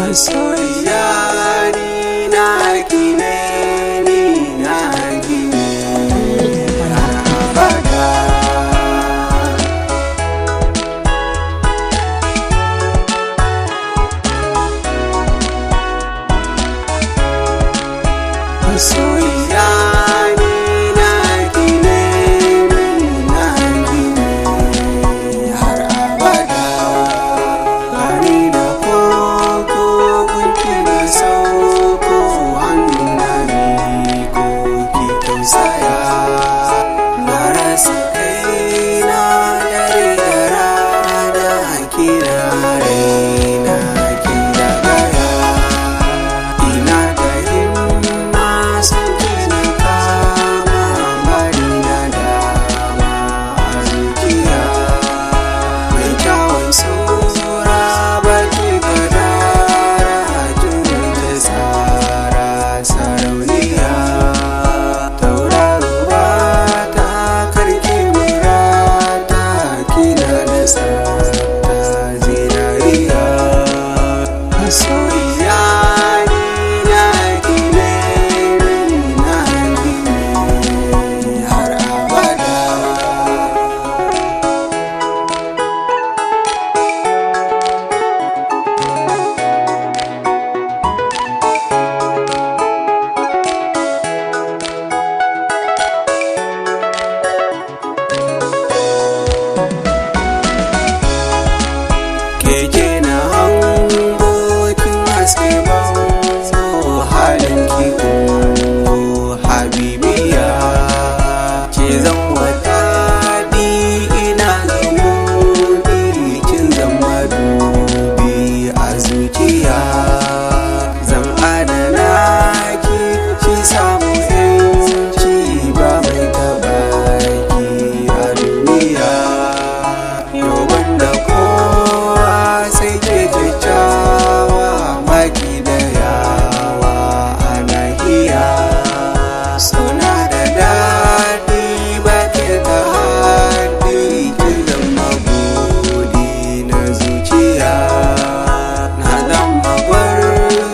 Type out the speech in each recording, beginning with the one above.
Masoyiya ni na gine, ni na gine har abada. Masoyiya ni na gine, ni na gine har abada. Gani da koko gunki na sauko, hannuna miko ki tausaya. Na rasa kaina dare da rana, kina raina kin gagara. Ina da himma san kina kama, bari na dama a zuciya. Mai kyawun sura baki gadara, tunan ta tsara sarauniya. Tauraruwa ta karki murata, kina da tsafta zinariya. Masoyiya ni na gine, ni na gine har abada. Keke na hango kin haske bango, halin ki ungo habibiya. Ke zan wadaɗi ina zamuni, kin zama dubi a zuciya. Zan adana ki samu yanci, ba mai taɓa ki a duniya. Yau banda kowa sai ke kyakkyawa, baki da yawa a nahiya. Suna da daɗi baki da haɗi, kin zama budi na zuciya. Na zama gwarzo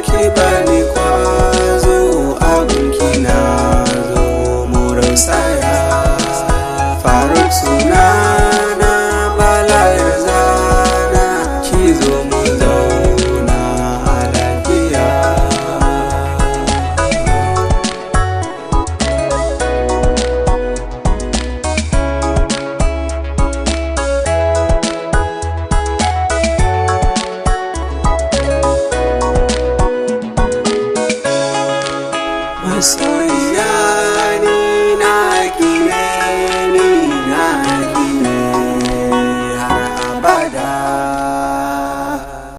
ki bani kwazo, abinki na zo mu rausaya. Faruk sunana, Bala ya zana, ki zo mu zauna.